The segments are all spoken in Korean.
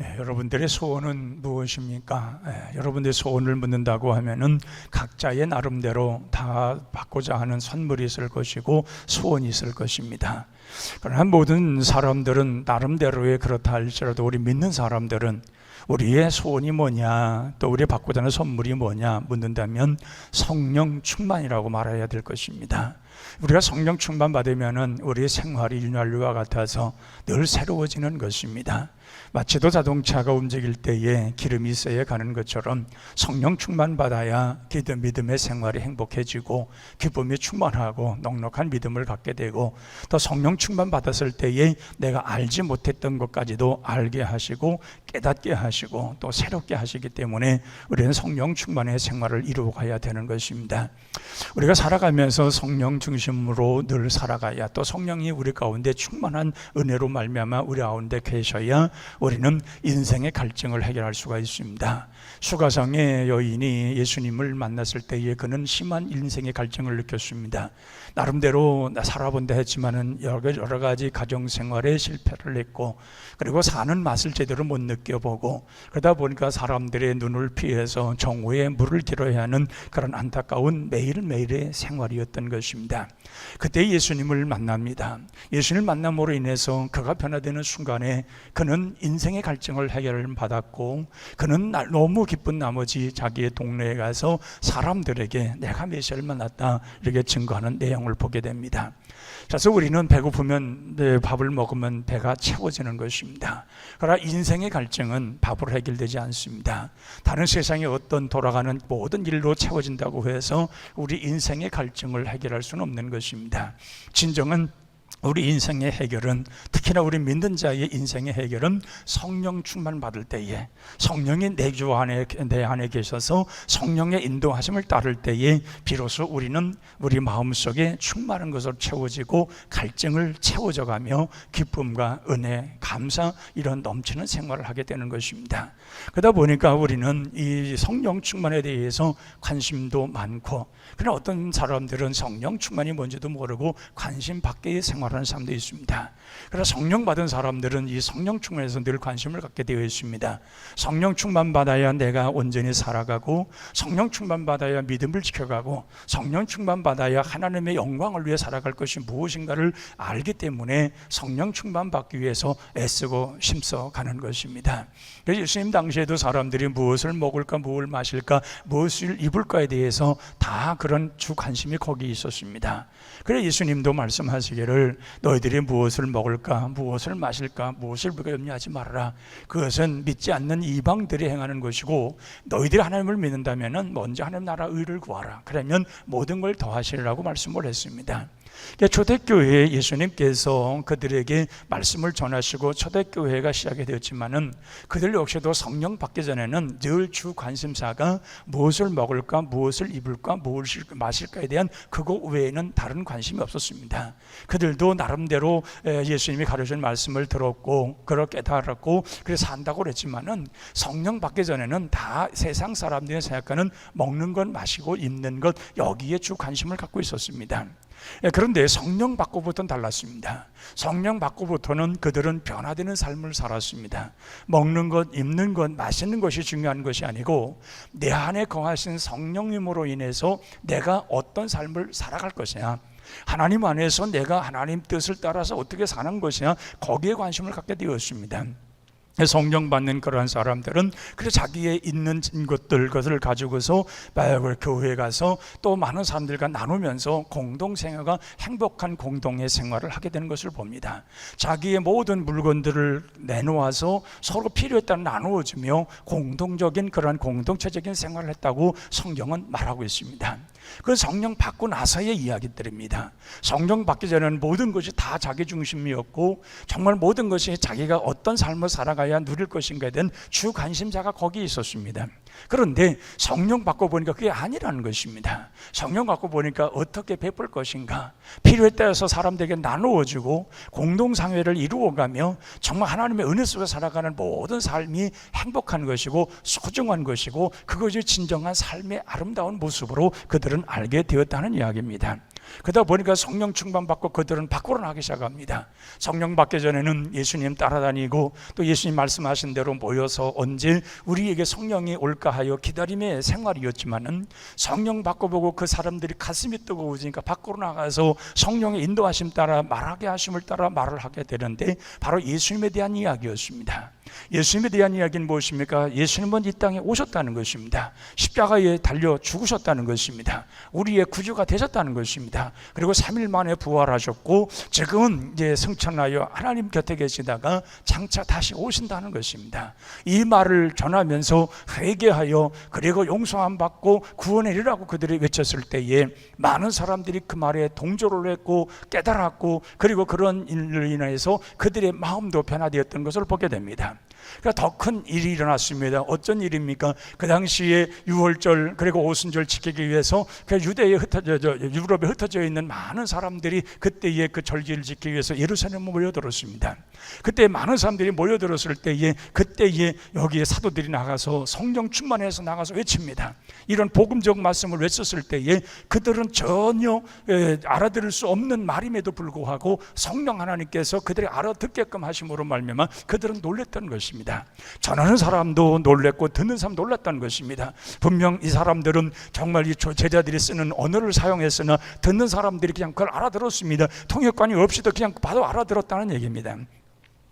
여러분들의 소원은 무엇입니까? 여러분들의 소원을 묻는다고 하면은 각자의 나름대로 다 받고자 하는 선물이 있을 것이고 소원이 있을 것입니다. 그러나 모든 사람들은 나름대로의 그렇다 할지라도 우리 믿는 사람들은 우리의 소원이 뭐냐, 또 우리 받고자 하는 선물이 뭐냐 묻는다면 성령 충만이라고 말해야 될 것입니다. 우리가 성령 충만 받으면은 우리의 생활이 윤활유와 같아서 늘 새로워지는 것입니다. 마치도 자동차가 움직일 때에 기름이 있어야 가는 것처럼 성령 충만 받아야 믿음의 생활이 행복해지고 기쁨이 충만하고 넉넉한 믿음을 갖게 되고, 또 성령 충만 받았을 때에 내가 알지 못했던 것까지도 알게 하시고 깨닫게 하시고 또 새롭게 하시기 때문에 우리는 성령 충만의 생활을 이루어가야 되는 것입니다. 우리가 살아가면서 성령 중심으로 늘 살아가야, 또 성령이 우리 가운데 충만한 은혜로 말미암아 우리 가운데 계셔야 우리는 인생의 갈증을 해결할 수가 있습니다. 수가성의 여인이 예수님을 만났을 때에 그는 심한 인생의 갈증을 느꼈습니다. 나름대로 살아본다 했지만은 여러 가지 가정생활에 실패를 했고, 그리고 사는 맛을 제대로 못 느껴보고, 그러다 보니까 사람들의 눈을 피해서 정오에 물을 들어야 하는 그런 안타까운 매일매일의 생활이었던 것입니다. 그때 예수님을 만납니다. 예수님을 만남으로 인해서 그가 변화되는 순간에 그는 인생의 갈증을 해결받았고, 그는 너무 기쁜 나머지 자기의 동네에 가서 사람들에게 내가 메시아를 만났다 이렇게 증거하는 내용을 보게 됩니다. 그래서 우리는 배고프면 밥을 먹으면 배가 채워지는 것입니다. 그러나 인생의 갈증은 밥으로 해결되지 않습니다. 다른 세상의 어떤 돌아가는 모든 일로 채워진다고 해서 우리 인생의 갈증을 해결할 수는 없는 것입니다. 진정한 우리 인생의 해결은, 특히나 우리 믿는 자의 인생의 해결은 성령 충만 받을 때에, 성령이 내 안에 계셔서 성령의 인도하심을 따를 때에 비로소 우리는 우리 마음속에 충만한 것으로 채워지고 갈증을 채워져가며 기쁨과 은혜, 감사 이런 넘치는 생활을 하게 되는 것입니다. 그러다 보니까 우리는 이 성령 충만에 대해서 관심도 많고, 그러나 어떤 사람들은 성령 충만이 뭔지도 모르고 관심 밖의 생활을 하는 사람도 있습니다. 그래서 성령 받은 사람들은 이 성령 충만에서 늘 관심을 갖게 되어 있습니다. 성령 충만 받아야 내가 온전히 살아가고, 성령 충만 받아야 믿음을 지켜가고, 성령 충만 받아야 하나님의 영광을 위해 살아갈 것이 무엇인가를 알기 때문에 성령 충만 받기 위해서 애쓰고 힘써 가는 것입니다. 그래서 예수님 당시에도 사람들이 무엇을 먹을까, 무엇을 마실까, 무엇을 입을까에 대해서 다 그런 주 관심이 거기 있었습니다. 그래서 예수님도 말씀하시기를 너희들이 무엇을 먹을까, 무엇을 마실까, 무엇을 입을까 염려하지 말아라. 그것은 믿지 않는 이방들이 행하는 것이고, 너희들이 하나님을 믿는다면 먼저 하나님 나라 의를 구하라. 그러면 모든 걸 더하시리라고 말씀을 했습니다. 초대교회에 예수님께서 그들에게 말씀을 전하시고 초대교회가 시작이 되었지만은 그들 역시도 성령 받기 전에는 늘 주 관심사가 무엇을 먹을까, 무엇을 입을까, 무엇을 마실까에 대한 그거 외에는 다른 관심이 없었습니다. 그들도 나름대로 예수님이 가르친 말씀을 들었고 그렇게 깨달았고 그래서 산다고 그랬지만은 성령 받기 전에는 다 세상 사람들이 생각하는 먹는 것, 마시고 입는 것, 여기에 주 관심을 갖고 있었습니다. 그런데 성령 받고부터는 달랐습니다. 성령 받고부터는 그들은 변화되는 삶을 살았습니다. 먹는 것, 입는 것, 마시는 것이 중요한 것이 아니고 내 안에 거하신 성령님으로 인해서 내가 어떤 삶을 살아갈 것이냐, 하나님 안에서 내가 하나님 뜻을 따라서 어떻게 사는 것이냐, 거기에 관심을 갖게 되었습니다. 성령 받는 그러한 사람들은 그래서 자기의 있는 것을 가지고서 교회에 가서 또 많은 사람들과 나누면서 공동생활과 행복한 공동의 생활을 하게 되는 것을 봅니다. 자기의 모든 물건들을 내놓아서 서로 필요에 따라 나누어주며 공동적인 그러한 공동체적인 생활을 했다고 성경은 말하고 있습니다. 그 성령 받고 나서의 이야기들입니다. 성령 받기 전에는 모든 것이 다 자기 중심이었고 정말 모든 것이 자기가 어떤 삶을 살아가야 누릴 것인가에 대한 주 관심사가 거기에 있었습니다. 그런데 성령 받고 보니까 그게 아니라는 것입니다. 성령 받고 보니까 어떻게 베풀 것인가, 필요에 따라서 사람들에게 나누어주고 공동상회를 이루어가며 정말 하나님의 은혜 속에 살아가는 모든 삶이 행복한 것이고 소중한 것이고 그것이 진정한 삶의 아름다운 모습으로 그들은 알게 되었다는 이야기입니다. 그러다 보니까 성령 충만받고 그들은 밖으로 나가기 시작합니다. 성령 받기 전에는 예수님 따라다니고 또 예수님 말씀하신 대로 모여서 언제 우리에게 성령이 올까 하여 기다림의 생활이었지만은 성령 받고 보고 그 사람들이 가슴이 뜨거워지니까 밖으로 나가서 성령의 인도하심 따라 말하게 하심을 따라 말을 하게 되는데, 바로 예수님에 대한 이야기였습니다. 예수님에 대한 이야기는 무엇입니까? 예수님은 이 땅에 오셨다는 것입니다. 십자가에 달려 죽으셨다는 것입니다. 우리의 구주가 되셨다는 것입니다. 그리고 3일 만에 부활하셨고 지금은 이제 승천하여 하나님 곁에 계시다가 장차 다시 오신다는 것입니다. 이 말을 전하면서 회개하여 그리고 용서함 받고 구원에 이르라고 그들이 외쳤을 때에 많은 사람들이 그 말에 동조를 했고 깨달았고, 그리고 그런 일로 인해서 그들의 마음도 변화되었던 것을 보게 됩니다. 그러니까 더 큰 일이 일어났습니다. 어떤 일입니까? 그 당시에 유월절 그리고 오순절 지키기 위해서 그 유럽에 흩어져 있는 많은 사람들이 그때에 그 절기를 지키기 위해서 예루살렘에 모여들었습니다. 그때 많은 사람들이 모여들었을 때에 그때에 여기에 사도들이 나가서 성령 충만해서 나가서 외칩니다. 이런 복음적 말씀을 외쳤을 때에 그들은 전혀 알아들을 수 없는 말임에도 불구하고 성령 하나님께서 그들이 알아듣게끔 하심으로 말미암아 그들은 놀랬던 것입니다. 전하는 사람도 놀랬고 듣는 사람도 놀랐다는 것입니다. 분명 이 사람들은 정말 이 제자들이 쓰는 언어를 사용했으나 듣는 사람들이 그냥 그걸 알아들었습니다. 통역관이 없이도 그냥 바로 알아들었다는 얘기입니다.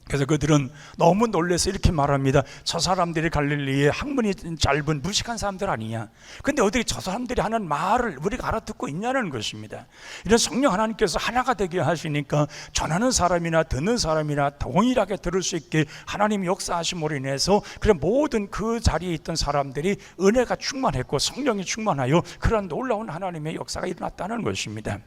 그래서 그들은 너무 놀라서 이렇게 말합니다. 저 사람들이 갈릴리에 학문이 짧은 무식한 사람들 아니냐? 근데 어떻게 저 사람들이 하는 말을 우리가 알아듣고 있냐는 것입니다. 이런 성령 하나님께서 하나가 되게 하시니까 전하는 사람이나 듣는 사람이나 동일하게 들을 수 있게 하나님이 역사하심으로 인해서 그런 모든 그 자리에 있던 사람들이 은혜가 충만했고 성령이 충만하여 그런 놀라운 하나님의 역사가 일어났다는 것입니다.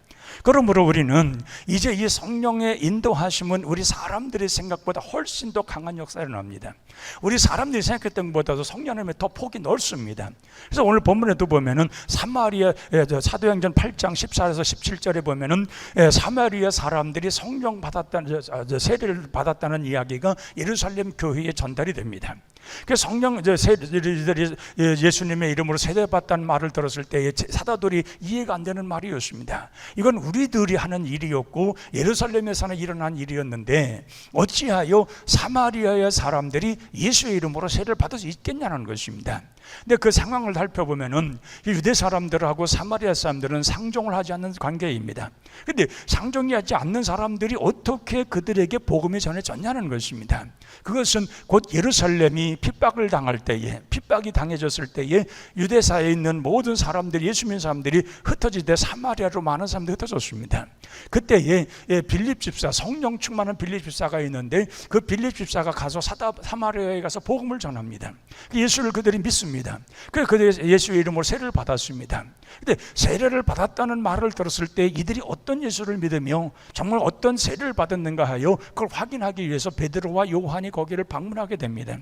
그러므로 우리는 이제 이 성령의 인도하심은 우리 사람들의 생각보다 훨씬 더 강한 역사가 일어납니다. 우리 사람들이 생각했던 것보다도 성령님의 더 폭이 넓습니다. 그래서 오늘 본문에도 보면은 사마리아 사도행전 8장 14에서 17절에 보면은 사마리아 사람들이 성령 받았다는 세례를 받았다는 이야기가 예루살렘 교회에 전달이 됩니다. 그 성령 예수님의 이름으로 세례받다는 말을 들었을 때 사도들이 이해가 안 되는 말이었습니다. 이건 우리들이 하는 일이었고 예루살렘에서는 일어난 일이었는데 어찌하여 사마리아의 사람들이 예수의 이름으로 세례를 받을 수 있겠냐는 것입니다. 근데 그 상황을 살펴보면은 유대 사람들하고 사마리아 사람들은 상종을 하지 않는 관계입니다. 근데 상종이 하지 않는 사람들이 어떻게 그들에게 복음이 전해졌냐는 것입니다. 그것은 곧 예루살렘이 핍박을 당할 때에, 핍박이 당해졌을 때에 유대사에 있는 모든 사람들이, 예수 믿는 사람들이 흩어질 때 사마리아로 많은 사람들이 흩어졌습니다. 그때에 빌립 집사, 성령 충만한 빌립 집사가 있는데 그 빌립 집사가 가서 사마리아에 가서 복음을 전합니다. 예수를 그들이 믿습니다. 그래서 그들이 예수의 이름으로 세례를 받았습니다. 근데 세례를 받았다는 말을 들었을 때 이들이 어떤 예수를 믿으며 정말 어떤 세례를 받았는가 하여 그걸 확인하기 위해서 베드로와 요한이 거기를 방문하게 됩니다.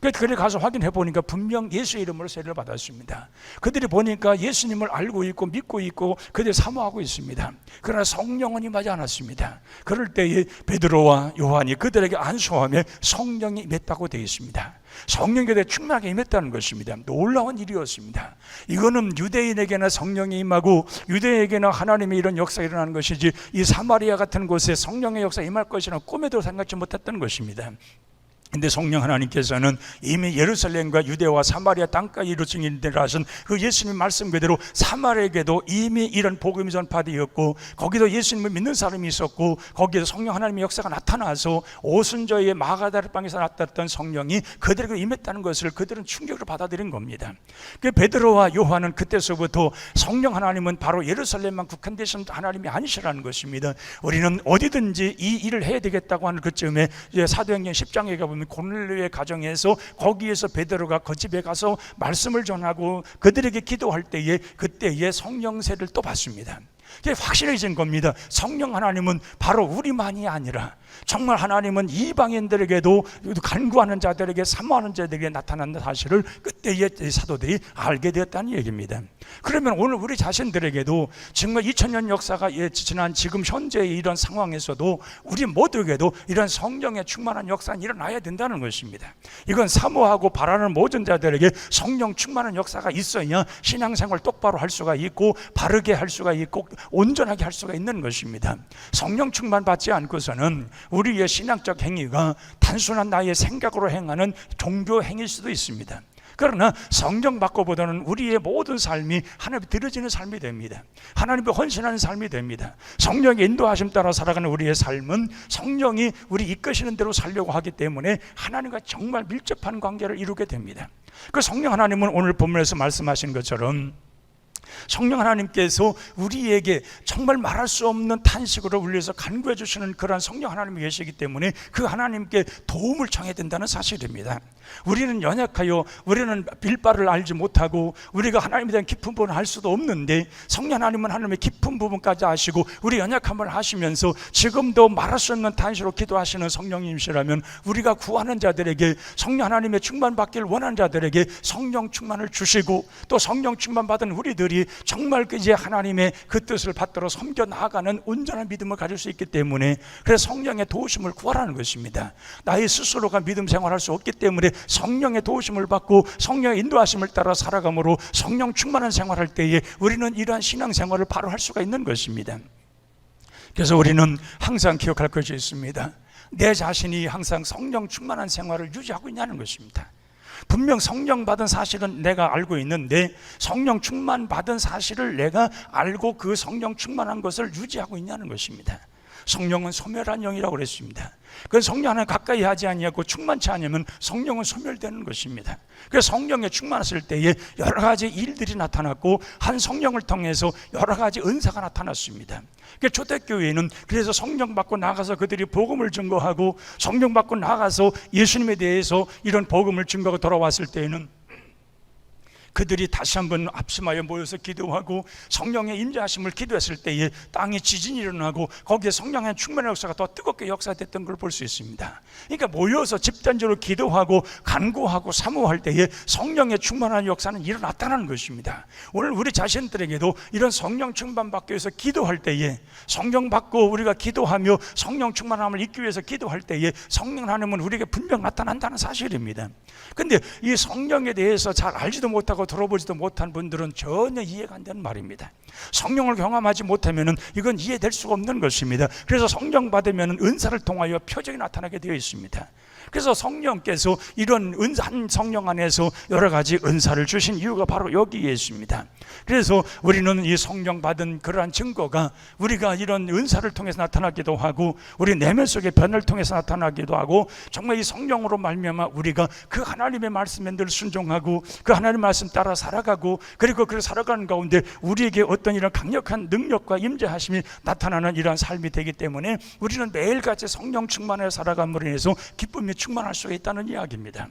그래서 그들이 가서 확인해 보니까 분명 예수의 이름으로 세례를 받았습니다. 그들이 보니까 예수님을 알고 있고 믿고 있고 그들이 사모하고 있습니다. 그러나 성령은 임하지 않았습니다. 그럴 때에 베드로와 요한이 그들에게 안수하며 성령이 임했다고 되어 있습니다. 성령에 대해 충만하게 임했다는 것입니다. 놀라운 일이었습니다. 이거는 유대인에게나 성령이 임하고 유대인에게나 하나님의 이런 역사가 일어나는 것이지 이 사마리아 같은 곳에 성령의 역사가 임할 것이라는 꿈에도 생각지 못했던 것입니다. 근데 성령 하나님께서는 이미 예루살렘과 유대와 사마리아 땅까지 이루어지니라 하신 그 예수님 말씀 그대로 사마리아에게도 이미 이런 복음이 전파되었고 거기도 예수님을 믿는 사람이 있었고 거기에서 성령 하나님의 역사가 나타나서 오순절에 마가다락방에서 나타났던 성령이 그들에게 임했다는 것을 그들은 충격으로 받아들인 겁니다. 그 베드로와 요한은 그때서부터 성령 하나님은 바로 예루살렘만 국한되신 하나님이 아니시라는 것입니다. 우리는 어디든지 이 일을 해야 되겠다고 하는 그쯤에 사도행전 10장에 가보면 고넬료의 가정에서 거기에서 베드로가 그 집에 가서 말씀을 전하고 그들에게 기도할 때에 그때에 성령세를 또 받습니다. 확실해진 겁니다. 성령 하나님은 바로 우리만이 아니라 정말 하나님은 이방인들에게도 간구하는 자들에게 사모하는 자들에게 나타난다는 사실을 그때의 사도들이 알게 되었다는 얘기입니다. 그러면 오늘 우리 자신들에게도 정말 2000년 역사가 지난 지금 현재의 이런 상황에서도 우리 모두에게도 이런 성령의 충만한 역사는 일어나야 된다는 것입니다. 이건 사모하고 바라는 모든 자들에게 성령 충만한 역사가 있어야 신앙생활 똑바로 할 수가 있고 바르게 할 수가 있고 온전하게 할 수가 있는 것입니다. 성령 충만 받지 않고서는 우리의 신앙적 행위가 단순한 나의 생각으로 행하는 종교 행위일 수도 있습니다. 그러나 성령 받고보다는 우리의 모든 삶이 하나님께 드려지는 삶이 됩니다. 하나님께 헌신하는 삶이 됩니다. 성령의 인도하심 따라 살아가는 우리의 삶은 성령이 우리 이끄시는 대로 살려고 하기 때문에 하나님과 정말 밀접한 관계를 이루게 됩니다. 그 성령 하나님은 오늘 본문에서 말씀하신 것처럼 성령 하나님께서 우리에게 정말 말할 수 없는 탄식으로 울려서 간구해 주시는 그러한 성령 하나님이 계시기 때문에 그 하나님께 도움을 청해야 된다는 사실입니다. 우리는 연약하여 우리는 빌바를 알지 못하고 우리가 하나님에 대한 깊은 부분을 알 수도 없는데 성령 하나님은 하나님의 깊은 부분까지 아시고 우리 연약함을 아시면서 지금도 말할 수 없는 탄식으로 기도하시는 성령님이시라면 우리가 구하는 자들에게 성령 하나님의 충만받기를 원하는 자들에게 성령 충만을 주시고 또 성령 충만 받은 우리들이 정말 이제 하나님의 그 뜻을 받들어 섬겨 나아가는 온전한 믿음을 가질 수 있기 때문에 그래서 성령의 도우심을 구하라는 것입니다. 나의 스스로가 믿음 생활할 수 없기 때문에 성령의 도우심을 받고 성령의 인도하심을 따라 살아감으로 성령 충만한 생활할 때에 우리는 이러한 신앙생활을 바로 할 수가 있는 것입니다. 그래서 우리는 항상 기억할 것이 있습니다. 내 자신이 항상 성령 충만한 생활을 유지하고 있냐는 것입니다. 분명 성령 받은 사실은 내가 알고 있는데 성령 충만 받은 사실을 내가 알고 그 성령 충만한 것을 유지하고 있냐는 것입니다. 성령은 소멸한 영이라고 그랬습니다. 그 성령 하나님 가까이 하지 아니하고 충만치 않으면 성령은 소멸되는 것입니다. 그래서 성령에 충만했을 때에 여러 가지 일들이 나타났고 한 성령을 통해서 여러 가지 은사가 나타났습니다. 초대교회는 그래서 성령 받고 나가서 그들이 복음을 증거하고 성령 받고 나가서 예수님에 대해서 이런 복음을 증거하고 돌아왔을 때에는 그들이 다시 한번 합심하여 모여서 기도하고 성령의 임재하심을 기도했을 때에 땅에 지진이 일어나고 거기에 성령의 충만한 역사가 더 뜨겁게 역사됐던 걸 볼 수 있습니다. 그러니까 모여서 집단적으로 기도하고 간구하고 사모할 때에 성령의 충만한 역사는 일어났다는 것입니다. 오늘 우리 자신들에게도 이런 성령 충만 받기 위해서 기도할 때에 성령 받고 우리가 기도하며 성령 충만함을 잊기 위해서 기도할 때에 성령 하나님은 우리에게 분명 나타난다는 사실입니다. 근데 이 성령에 대해서 잘 알지도 못하고 들어보지도 못한 분들은 전혀 이해가 안 되는 말입니다. 성령을 경험하지 못하면 이건 이해될 수가 없는 것입니다. 그래서 성령 받으면 은사를 통하여 표적이 나타나게 되어 있습니다. 그래서 성령께서 이런 한 성령 안에서 여러 가지 은사를 주신 이유가 바로 여기에 있습니다. 그래서 우리는 이 성령 받은 그러한 증거가 우리가 이런 은사를 통해서 나타나기도 하고 우리 내면 속의 변화를 통해서 나타나기도 하고 정말 이 성령으로 말미암아 우리가 그 하나님의 말씀에 늘 순종하고 그 하나님의 말씀 따라 살아가고 그리고 그 살아가는 가운데 우리에게 어떤 이런 강력한 능력과 임재하심이 나타나는 이러한 삶이 되기 때문에 우리는 매일같이 성령 충만하여 살아감으로 인해서 기쁨이 충만할 수 있다는 이야기입니다.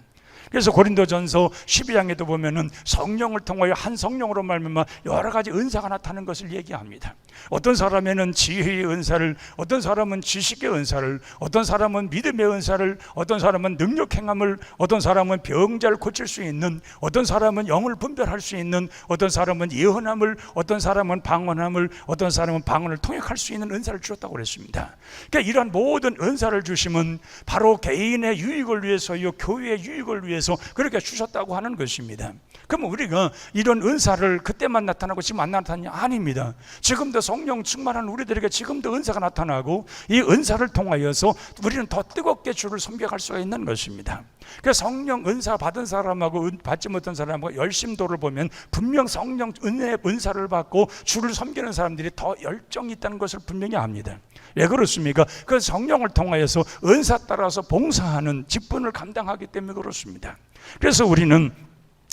그래서 고린도전서 12장에도 보면은 성령을 통하여 한 성령으로 말미암아 여러 가지 은사가 나타나는 것을 얘기합니다. 어떤 사람에는 지혜의 은사를, 어떤 사람은 지식의 은사를, 어떤 사람은 믿음의 은사를, 어떤 사람은 능력 행함을, 어떤 사람은 병자를 고칠 수 있는, 어떤 사람은 영을 분별할 수 있는, 어떤 사람은 예언함을, 어떤 사람은 방언함을, 어떤 사람은 방언을 통역할 수 있는 은사를 주셨다고 그랬습니다. 그러니까 이러한 모든 은사를 주심은 바로 개인의 유익을 위해서요, 교회의 유익을 위해서 그렇게 주셨다고 하는 것입니다. 그러면 우리가 이런 은사를 그때만 나타나고 지금 안 나타나냐? 아닙니다. 지금도 성령 충만한 우리들에게 지금도 은사가 나타나고 이 은사를 통하여서 우리는 더 뜨겁게 주를 섬겨갈 수가 있는 것입니다. 그래서 성령 은사 받은 사람하고 받지 못한 사람하고 열심도를 보면 분명 성령 은사를 받고 주를 섬기는 사람들이 더 열정이 있다는 것을 분명히 압니다. 왜 그렇습니까? 그 성령을 통하여서 은사 따라서 봉사하는 직분을 감당하기 때문에 그렇습니다. 그래서 우리는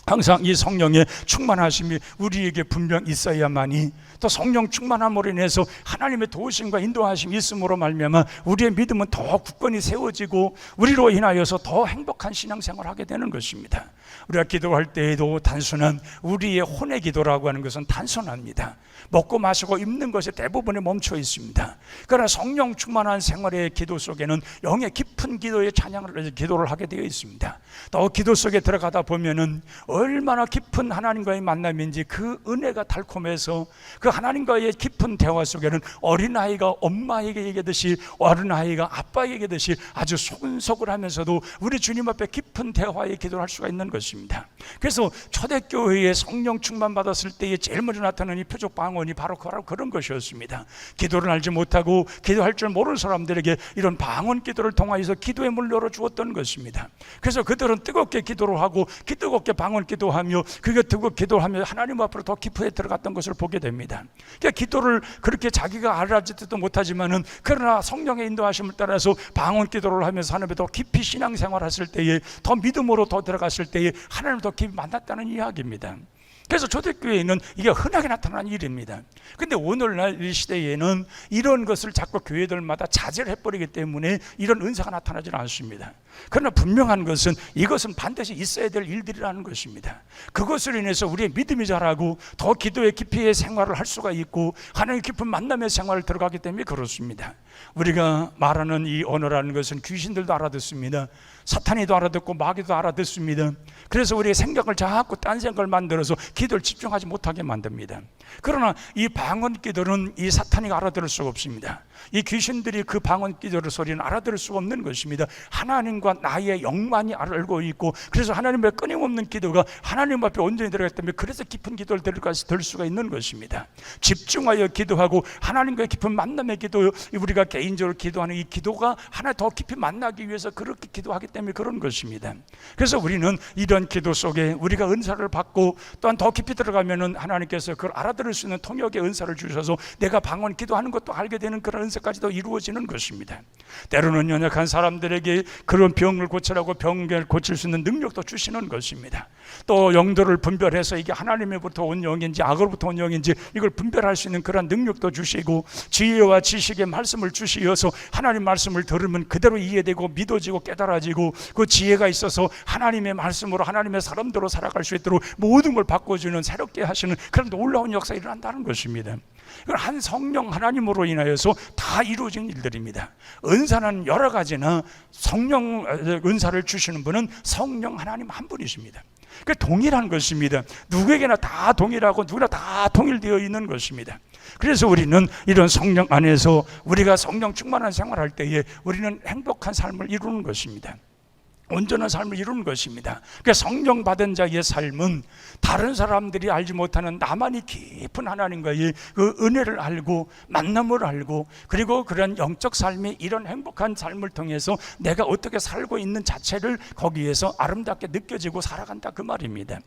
항상 이 성령의 충만하심이 우리에게 분명 있어야만이 또 성령 충만함으로 인해서 하나님의 도우심과 인도하심이 있음으로 말미암아 우리의 믿음은 더 굳건히 세워지고 우리로 인하여서 더 행복한 신앙생활을 하게 되는 것입니다. 우리가 기도할 때에도 단순한 우리의 혼의 기도라고 하는 것은 단순합니다. 먹고 마시고 입는 것에 대부분에 멈춰 있습니다. 그러나 성령 충만한 생활의 기도 속에는 영의 깊은 기도의 찬양을 기도를 하게 되어 있습니다. 또 기도 속에 들어가다 보면은 얼마나 깊은 하나님과의 만남인지 그 은혜가 달콤해서 그 하나님과의 깊은 대화 속에는 어린아이가 엄마에게 얘기하듯이 어린아이가 아빠에게 얘기하듯이 아주 소근소근 하면서도 우리 주님 앞에 깊은 대화의 기도를 할 수가 있는 것입니다. 그래서 초대교회에 성령 충만 받았을 때에 제일 먼저 나타나는 이 표적 방언이 바로 그런 것이었습니다. 기도를 알지 못하고 기도할 줄 모르는 사람들에게 이런 방언 기도를 통하여서 기도의 문을 열어주었던 것입니다. 그래서 그들은 뜨겁게 기도를 하고 뜨겁게 방언 기도하며 그게 뜨겁게 기도하며 하나님 앞으로 더 깊이 들어갔던 것을 보게 됩니다. 그러니까 기도를 그렇게 자기가 알아듣지도 못하지만은 그러나 성령의 인도하심을 따라서 방언 기도를 하면서 하나님에 더 깊이 신앙생활했을 때에 더 믿음으로 더 들어갔을 때에 하나님을 더 깊이 만났다는 이야기입니다. 그래서 초대교회에는 이게 흔하게 나타나는 일입니다. 근데 오늘날 이 시대에는 이런 것을 자꾸 교회들마다 자제를 해버리기 때문에 이런 은사가 나타나지는 않습니다. 그러나 분명한 것은 이것은 반드시 있어야 될 일들이라는 것입니다. 그것으로 인해서 우리의 믿음이 자라고 더 기도의 깊이의 생활을 할 수가 있고 하나님의 깊은 만남의 생활을 들어가기 때문에 그렇습니다. 우리가 말하는 이 언어라는 것은 귀신들도 알아듣습니다. 사탄이도 알아듣고 마귀도 알아듣습니다. 그래서 우리의 생각을 자꾸 딴 생각을 만들어서 기도를 집중하지 못하게 만듭니다. 그러나 이 방언 기도는 이 사탄이 알아들을 수가 없습니다. 이 귀신들이 그 방언 기도의 소리는 알아들을 수가 없는 것입니다. 하나님과 나의 영만이 알고 있고 그래서 하나님의 끊임없는 기도가 하나님 앞에 온전히 들어가기 때문에 그래서 깊은 기도를 들 수가 있는 것입니다. 집중하여 기도하고 하나님과의 깊은 만남의 기도, 우리가 개인적으로 기도하는 이 기도가 하나 더 깊이 만나기 위해서 그렇게 기도하기 때문에 그런 것입니다. 그래서 우리는 이런 기도 속에 우리가 은사를 받고 또한 더 깊이 들어가면은 하나님께서 그걸 알아들을 수 있는 통역의 은사를 주셔서 내가 방언 기도하는 것도 알게 되는 그런 은사까지도 이루어지는 것입니다. 때로는 연약한 사람들에게 그런 병을 고치라고 병을 고칠 수 있는 능력도 주시는 것입니다. 또 영도를 분별해서 이게 하나님으로부터 온 영인지 악으로부터 온 영인지 이걸 분별할 수 있는 그런 능력도 주시고 지혜와 지식의 말씀을 주시어서 하나님 말씀을 들으면 그대로 이해되고 믿어지고 깨달아지고 그 지혜가 있어서 하나님의 말씀으로 하나님의 사람대로 살아갈 수 있도록 모든 걸 바꿔주는 새롭게 하시는 그런 놀라운 역사가 일어난다는 것입니다. 이건 한 성령 하나님으로 인하여서 다 이루어진 일들입니다. 은사는 여러 가지나 성령 은사를 주시는 분은 성령 하나님 한 분이십니다. 그 동일한 것입니다. 누구에게나 다 동일하고 누구나 다 통일되어 있는 것입니다. 그래서 우리는 이런 성령 안에서 우리가 성령 충만한 생활할 때에 우리는 행복한 삶을 이루는 것입니다. 온전한 삶을 이루는 것입니다. 그러니까 성령 받은 자의 삶은 다른 사람들이 알지 못하는 나만이 깊은 하나님과의 그 은혜를 알고 만남을 알고 그리고 그런 영적 삶이 이런 행복한 삶을 통해서 내가 어떻게 살고 있는 자체를 거기에서 아름답게 느껴지고 살아간다 그 말입니다.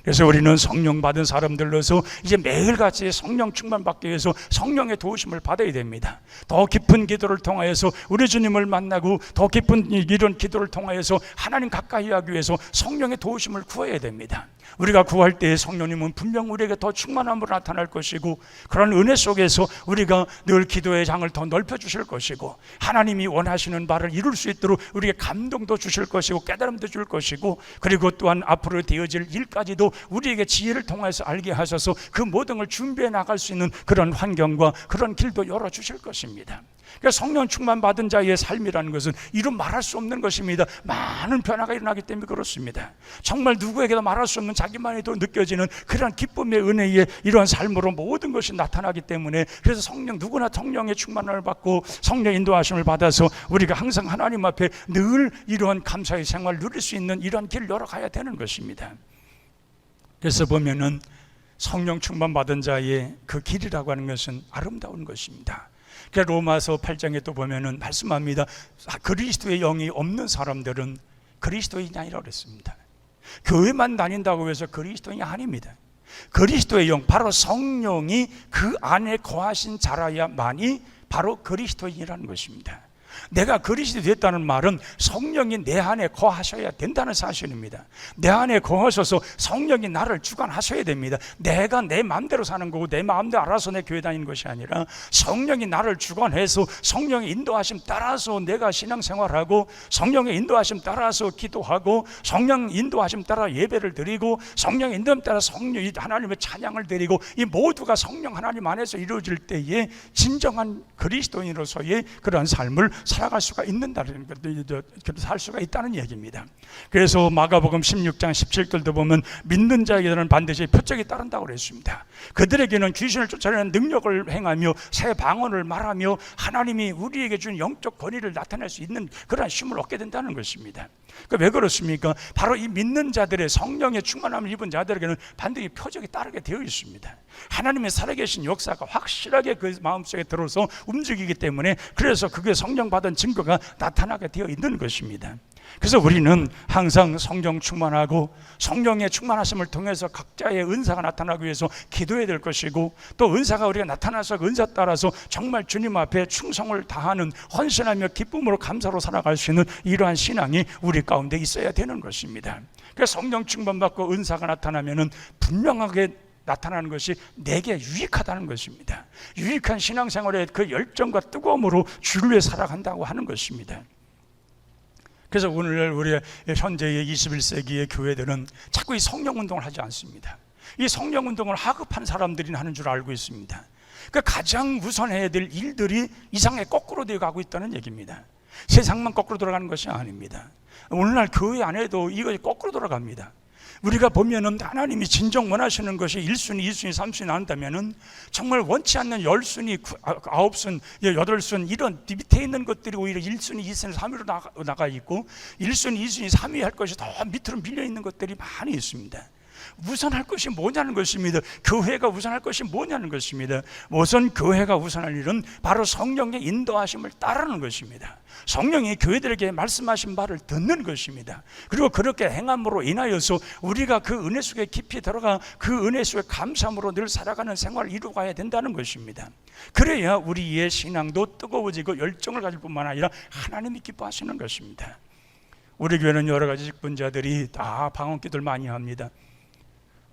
그래서 우리는 성령 받은 사람들로서 이제 매일같이 성령 충만 받기 위해서 성령의 도우심을 받아야 됩니다. 더 깊은 기도를 통하여서 우리 주님을 만나고 더 깊은 이런 기도를 통하여서 하나님 가까이 하기 위해서 성령의 도우심을 구해야 됩니다. 우리가 구할 때 성령님은 분명 우리에게 더 충만함으로 나타날 것이고 그런 은혜 속에서 우리가 늘 기도의 장을 더 넓혀주실 것이고 하나님이 원하시는 바를 이룰 수 있도록 우리에게 감동도 주실 것이고 깨달음도 줄 것이고 그리고 또한 앞으로 되어질 일까지도 우리에게 지혜를 통해서 알게 하셔서 그 모든 걸 준비해 나갈 수 있는 그런 환경과 그런 길도 열어주실 것입니다. 그러니까 성령 충만 받은 자의 삶이라는 것은 이루 말할 수 없는 것입니다. 많은 변화가 일어나기 때문에 그렇습니다. 정말 누구에게도 말할 수 없는 자기만에도 느껴지는 그런 기쁨의 은혜의 이러한 삶으로 모든 것이 나타나기 때문에 그래서 성령 누구나 성령의 충만을 받고 성령 인도하심을 받아서 우리가 항상 하나님 앞에 늘 이러한 감사의 생활을 누릴 수 있는 이러한 길을 열어가야 되는 것입니다. 그래서 보면은 성령 충만 받은 자의 그 길이라고 하는 것은 아름다운 것입니다. 로마서 8장에 또 보면은 말씀합니다. 그리스도의 영이 없는 사람들은 그리스도인이 아니라고 그랬습니다. 교회만 다닌다고 해서 그리스도인이 아닙니다. 그리스도의 영, 바로 성령이 그 안에 거하신 자라야만이 바로 그리스도인이라는 것입니다. 내가 그리스도 됐다는 말은 성령이 내 안에 거하셔야 된다는 사실입니다. 내 안에 거하셔서 성령이 나를 주관하셔야 됩니다. 내가 내 마음대로 사는 거고 내 마음대로 알아서 내 교회 다니는 것이 아니라 성령이 나를 주관해서 성령의 인도하심 따라서 내가 신앙생활하고 성령의 인도하심 따라서 기도하고 성령 인도하심 따라 예배를 드리고 성령의 인도함 따라 성령 하나님의 찬양을 드리고 이 모두가 성령 하나님 안에서 이루어질 때에 진정한 그리스도인으로서의 그러한 삶을 살아갈 수가 있는다는 살 수가 있다는 얘기입니다. 그래서 마가복음 16장 17절도 보면 믿는 자에게는 반드시 표적이 따른다고 그랬습니다. 그들에게는 귀신을 쫓아내는 능력을 행하며 새 방언을 말하며 하나님이 우리에게 준 영적 권위를 나타낼 수 있는 그런 힘을 얻게 된다는 것입니다. 왜 그렇습니까? 바로 이 믿는 자들의 성령의 충만함을 입은 자들에게는 반드시 표적이 따르게 되어 있습니다. 하나님의 살아계신 역사가 확실하게 그 마음속에 들어서 움직이기 때문에, 그래서 그게 성령 받은 증거가 나타나게 되어 있는 것입니다. 그래서 우리는 항상 성령 충만하고 성령의 충만하심을 통해서 각자의 은사가 나타나기 위해서 기도해야 될 것이고, 또 은사가 우리가 나타나서 그 은사 따라서 정말 주님 앞에 충성을 다하는 헌신하며 기쁨으로 감사로 살아갈 수 있는 이러한 신앙이 우리 가운데 있어야 되는 것입니다. 그래서 성령 충만받고 은사가 나타나면은 분명하게 나타나는 것이 내게 유익하다는 것입니다. 유익한 신앙생활의 그 열정과 뜨거움으로 주를 위해 살아간다고 하는 것입니다. 그래서 오늘 우리 현재의 21세기의 교회들은 자꾸 이 성령운동을 하지 않습니다. 이 성령운동을 하급한 사람들이 하는 줄 알고 있습니다. 그 가장 우선해야 될 일들이 이상하게 거꾸로 되어 가고 있다는 얘기입니다. 세상만 거꾸로 돌아가는 것이 아닙니다. 오늘날 교회 안에도 이것이 거꾸로 돌아갑니다. 우리가 보면은 하나님이 진정 원하시는 것이 1순위, 2순위, 3순위 나온다면은 정말 원치 않는 10순위, 9순, 8순 이런 밑에 있는 것들이 오히려 1순위, 2순위, 3위로 나가 있고 1순위, 2순위, 3위 할 것이 더 밑으로 밀려 있는 것들이 많이 있습니다. 우선할 것이 뭐냐는 것입니다. 교회가 우선할 것이 뭐냐는 것입니다. 우선 교회가 우선할 일은 바로 성령의 인도하심을 따르는 것입니다. 성령이 교회들에게 말씀하신 말을 듣는 것입니다. 그리고 그렇게 행함으로 인하여서 우리가 그 은혜 속에 깊이 들어가 그 은혜 속에 감사함으로 늘 살아가는 생활을 이루어가야 된다는 것입니다. 그래야 우리의 신앙도 뜨거워지고 열정을 가질 뿐만 아니라 하나님이 기뻐하시는 것입니다. 우리 교회는 여러 가지 직분자들이 다 방언기도를 많이 합니다.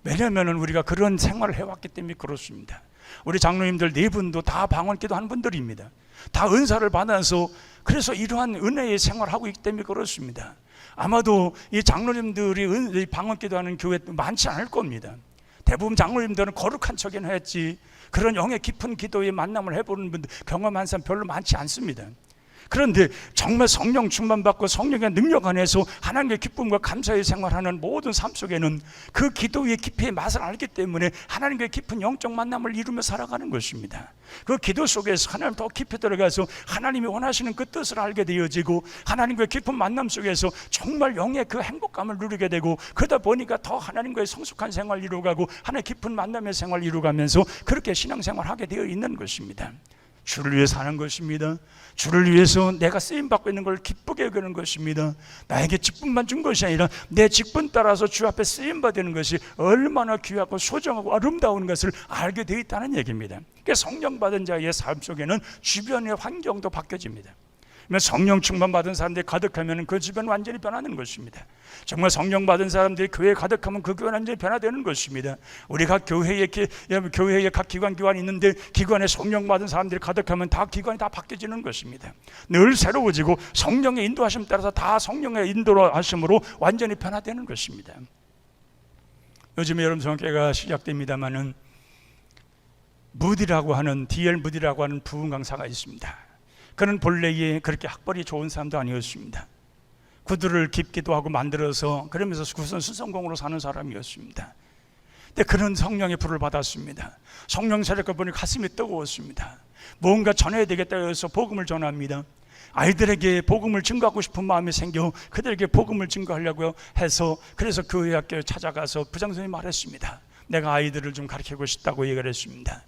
왜냐하면 우리가 그런 생활을 해왔기 때문에 그렇습니다. 우리 장로님들 4분도 다 방언기도 하는 분들입니다. 다 은사를 받아서 그래서 이러한 은혜의 생활을 하고 있기 때문에 그렇습니다. 아마도 이 장로님들이 방언기도 하는 교회 많지 않을 겁니다. 대부분 장로님들은 거룩한 척이나 했지 그런 영의 깊은 기도의 만남을 해보는 분들 경험한 사람 별로 많지 않습니다. 그런데 정말 성령 충만받고 성령의 능력 안에서 하나님의 기쁨과 감사의 생활하는 모든 삶 속에는 그 기도의 깊이의 맛을 알기 때문에 하나님과의 깊은 영적 만남을 이루며 살아가는 것입니다. 그 기도 속에서 하나님 더 깊이 들어가서 하나님이 원하시는 그 뜻을 알게 되어지고 하나님과의 깊은 만남 속에서 정말 영의 그 행복감을 누리게 되고, 그러다 보니까 더 하나님과의 성숙한 생활을 이루어가고 하나님의 깊은 만남의 생활을 이루어가면서 그렇게 신앙생활을 하게 되어 있는 것입니다. 주를 위해 사는 것입니다. 주를 위해서 내가 쓰임받고 있는 걸 기쁘게 여기는 것입니다. 나에게 직분만 준 것이 아니라 내 직분 따라서 주 앞에 쓰임받는 것이 얼마나 귀하고 소중하고 아름다운 것을 알게 되어 있다는 얘기입니다. 그러니까 성령 받은 자의 삶 속에는 주변의 환경도 바뀌어집니다. 성령 충만 받은 사람들이 가득하면 그 주변 완전히 변하는 것입니다. 정말 성령 받은 사람들이 교회에 가득하면 그 교회는 완전히 변화되는 것입니다. 우리 각 교회에 각 기관이 있는데 기관에 성령 받은 사람들이 가득하면 다 기관이 다 바뀌어지는 것입니다. 늘 새로워지고 성령의 인도하심 따라서 다 성령의 인도하심으로 완전히 변화되는 것입니다. 요즘에 여러분 성교회가 시작됩니다마는 무디라고 하는 D.L. 무디라고 하는 부흥 강사가 있습니다. 그는 본래에 그렇게 학벌이 좋은 사람도 아니었습니다. 구두를 깊기도 하고 만들어서 그러면서 구선 수성공으로 사는 사람이었습니다. 근데 그는 성령의 불을 받았습니다. 성령 세례가 보니 가슴이 뜨거웠습니다. 뭔가 전해야 되겠다 해서 복음을 전합니다. 아이들에게 복음을 증거하고 싶은 마음이 생겨 그들에게 복음을 증거하려고 해서 그래서 교회 학교에 찾아가서 부장선생님이 말했습니다. 내가 아이들을 좀 가르치고 싶다고 얘기를 했습니다.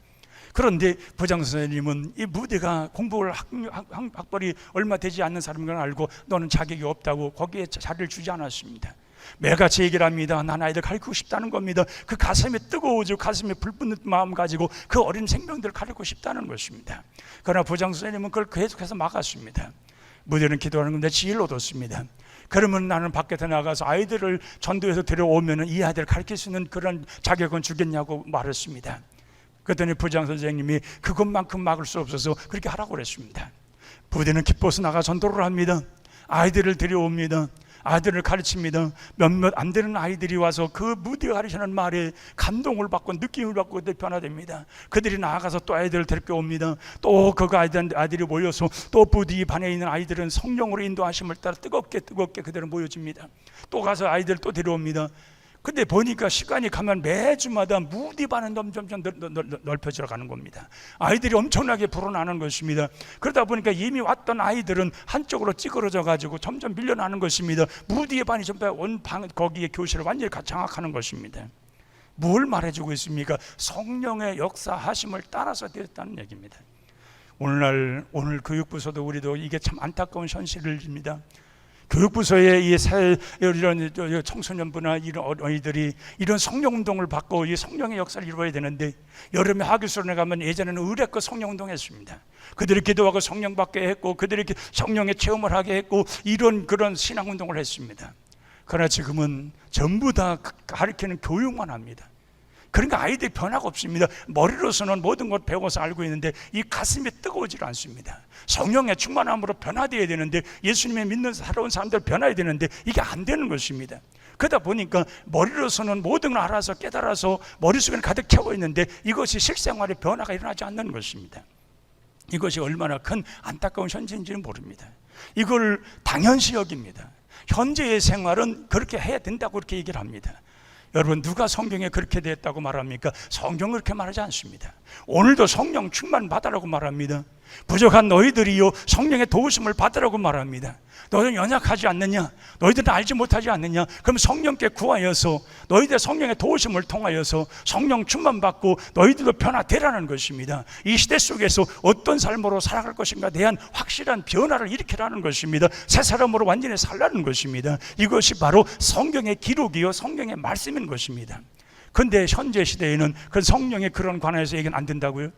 그런데 부장선생님은 이 무디가 공부를 학벌이 얼마 되지 않는 사람인 걸 알고 너는 자격이 없다고 거기에 자리를 주지 않았습니다. 매일같이 얘기를 합니다. 난 아이들 가르치고 싶다는 겁니다. 그 가슴이 뜨거워지고 가슴에 불붙는 마음 가지고 그 어린 생명들을 가르치고 싶다는 것입니다. 그러나 부장선생님은 그걸 계속해서 막았습니다. 무디는 기도하는 건데 지혜를 얻었습니다. 그러면 나는 밖에 나가서 아이들을 전도해서 데려오면 이 아이들을 가르칠 수 있는 그런 자격은 주겠냐고 말했습니다. 그랬더니 부장 선생님이 그것만큼 막을 수 없어서 그렇게 하라고 그랬습니다. 부대는 기뻐서 나가 전도를 합니다. 아이들을 데려옵니다. 아들을 가르칩니다. 몇몇 안 되는 아이들이 와서 그 무디가 가르치는 말에 감동을 받고 느낌을 받고 그들 변화됩니다. 그들이 나아가서 또 아이들을 데리고 옵니다. 또 그 아이들이 모여서 또 부디 반에 있는 아이들은 성령으로 인도하심을 따라 뜨겁게 그들은 모여집니다. 또 가서 아이들 또 데려옵니다. 근데 보니까 시간이 가면 매주마다 무디반은 점점 넓혀져 가는 겁니다. 아이들이 엄청나게 불어나는 것입니다. 그러다 보니까 이미 왔던 아이들은 한쪽으로 찌그러져 가지고 점점 밀려나는 것입니다. 무디의 반이 전부 온 방 거기에 교실을 완전히 장악하는 것입니다. 뭘 말해주고 있습니까? 성령의 역사하심을 따라서 되었다는 얘기입니다. 오늘 교육부서도 우리도 이게 참 안타까운 현실입니다. 교육부서에 이런 청소년부나 이런 어린이들이 이런 성령운동을 받고 이 성령의 역사를 이루어야 되는데, 여름에 하교수련회 가면 예전에는 의뢰껏 성령운동 했습니다. 그들이 기도하고 성령 받게 했고, 그들이 성령의 체험을 하게 했고, 그런 신앙운동을 했습니다. 그러나 지금은 전부 다 가르치는 교육만 합니다. 그러니까 아이들이 변화가 없습니다. 머리로서는 모든 걸 배워서 알고 있는데 이 가슴이 뜨거워지지 않습니다. 성령의 충만함으로 변화되어야 되는데, 예수님의 믿는 살아온 사람들 변화해야 되는데 이게 안 되는 것입니다. 그러다 보니까 머리로서는 모든 걸 알아서 깨달아서 머릿속에 가득 채워 있는데 이것이 실생활에 변화가 일어나지 않는 것입니다. 이것이 얼마나 큰 안타까운 현재인지는 모릅니다. 이걸 당연시 여깁니다. 현재의 생활은 그렇게 해야 된다고 그렇게 얘기를 합니다. 여러분, 누가 성경에 그렇게 됐다고 말합니까? 성경은 그렇게 말하지 않습니다. 오늘도 성령 충만 받으라고 말합니다. 부족한 너희들이요 성령의 도우심을 받으라고 말합니다. 너희는 연약하지 않느냐? 너희들은 알지 못하지 않느냐? 그럼 성령께 구하여서 너희들 성령의 도우심을 통하여서 성령 충만 받고 너희들도 변화되라는 것입니다. 이 시대 속에서 어떤 삶으로 살아갈 것인가 대한 확실한 변화를 일으키라는 것입니다. 새 사람으로 완전히 살라는 것입니다. 이것이 바로 성경의 기록이요 성경의 말씀인 것입니다. 그런데 현재 시대에는 그 성령의 그런 관해서 얘기는 안 된다고요?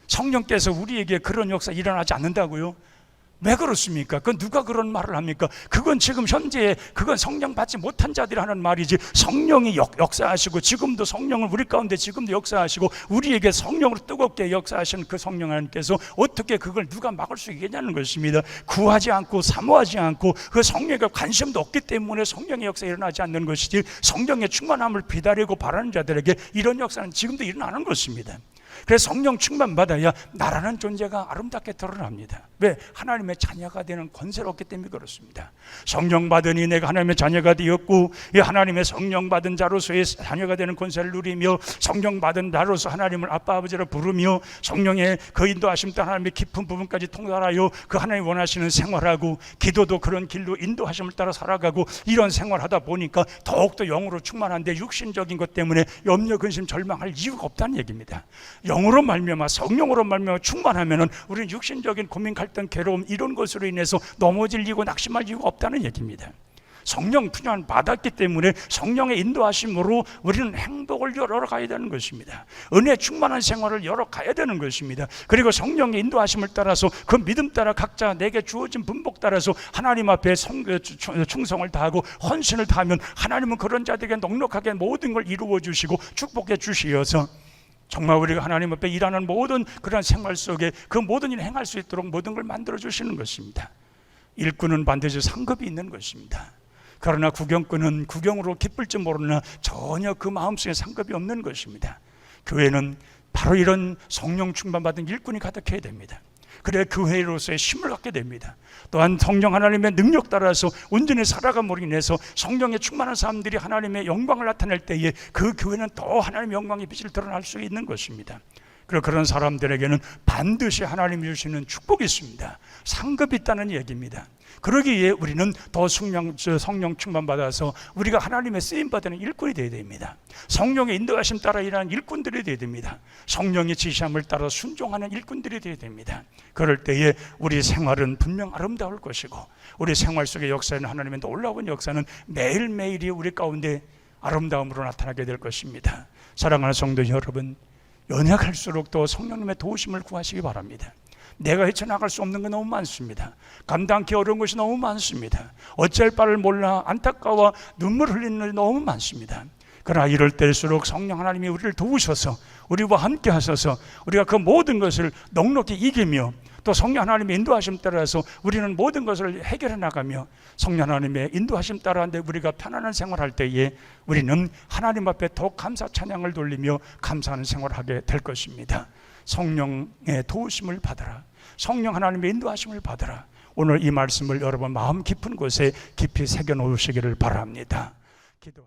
성령께서 우리에게 그런 역사 일어나지 않는다고요? 왜 그렇습니까? 그건 누가 그런 말을 합니까? 그건 지금 현재 그건 성령 받지 못한 자들이 하는 말이지, 성령이 역사하시고 지금도 성령을 우리 가운데 지금도 역사하시고 우리에게 성령으로 뜨겁게 역사하시는 그 성령 하나님께서 어떻게 그걸 누가 막을 수 있겠냐는 것입니다. 구하지 않고 사모하지 않고 그 성령에 관심도 없기 때문에 성령의 역사가 일어나지 않는 것이지, 성령의 충만함을 기다리고 바라는 자들에게 이런 역사는 지금도 일어나는 것입니다. 그래서 성령 충만 받아야 나라는 존재가 아름답게 드러납니다. 왜? 하나님의 자녀가 되는 권세가 없기 때문에 그렇습니다. 성령 받으니 내가 하나님의 자녀가 되었고, 이 하나님의 성령 받은 자로서의 자녀가 되는 권세를 누리며, 성령 받은 자로서 하나님을 아빠 아버지로 부르며, 성령의 그 인도하심 따라 하나님의 깊은 부분까지 통달하여 그 하나님 원하시는 생활하고, 기도도 그런 길로 인도하심을 따라 살아가고, 이런 생활하다 보니까 더욱더 영으로 충만한데 육신적인 것 때문에 염려 근심 절망할 이유가 없다는 얘기입니다. 영으로 말미암아 성령으로 말미암아 충만하면은 우리는 육신적인 고민, 갈등, 괴로움 이런 것으로 인해서 넘어질 이유고 낙심할 이유가 없다는 얘기입니다. 성령 충만 받았기 때문에 성령의 인도하심으로 우리는 행복을 열어가야 되는 것입니다. 은혜 충만한 생활을 열어가야 되는 것입니다. 그리고 성령의 인도하심을 따라서 그 믿음 따라 각자 내게 주어진 분복 따라서 하나님 앞에 충성을 다하고 헌신을 다하면 하나님은 그런 자들에게 넉넉하게 모든 걸 이루어 주시고 축복해 주시어서 정말 우리가 하나님 앞에 일하는 모든 그런 생활 속에 그 모든 일을 행할 수 있도록 모든 걸 만들어 주시는 것입니다. 일꾼은 반드시 상급이 있는 것입니다. 그러나 구경꾼은 구경으로 기쁠 줄 모르나 전혀 그 마음속에 상급이 없는 것입니다. 교회는 바로 이런 성령 충만받은 일꾼이 가득해야 됩니다. 그래야 교회로서의 힘을 갖게 됩니다. 또한 성령 하나님의 능력 따라서 온전히 살아감으로 인해서 성령에 충만한 사람들이 하나님의 영광을 나타낼 때에 그 교회는 더 하나님의 영광의 빛을 드러날 수 있는 것입니다. 그리고 그런 사람들에게는 반드시 하나님이 주시는 축복이 있습니다. 상급이 있다는 얘기입니다. 그러기에 우리는 더 성령 충만 받아서 우리가 하나님의 쓰임받는 일꾼이 되어야 됩니다. 성령의 인도하심 따라 일하는 일꾼들이 되어야 됩니다. 성령의 지시함을 따라 순종하는 일꾼들이 되어야 됩니다. 그럴 때에 우리 생활은 분명 아름다울 것이고, 우리 생활 속의 역사는 하나님의 놀라운 역사는 매일매일이 우리 가운데 아름다움으로 나타나게 될 것입니다. 사랑하는 성도 여러분, 연약할수록 더 성령님의 도우심을 구하시기 바랍니다. 내가 헤쳐나갈 수 없는 건 너무 많습니다. 감당하기 어려운 것이 너무 많습니다. 어찌할 바를 몰라 안타까워 눈물 흘리는 일이 너무 많습니다. 그러나 이럴 때일수록 성령 하나님이 우리를 도우셔서 우리와 함께 하셔서 우리가 그 모든 것을 넉넉히 이기며 또 성령 하나님의 인도하심 따라서 우리는 모든 것을 해결해 나가며 성령 하나님의 인도하심 따라하는데 우리가 편안한 생활할 때에 우리는 하나님 앞에 더욱 감사 찬양을 돌리며 감사하는 생활을 하게 될 것입니다. 성령의 도우심을 받아라. 성령 하나님의 인도하심을 받아라. 오늘 이 말씀을 여러분 마음 깊은 곳에 깊이 새겨 놓으시기를 바랍니다. 기도.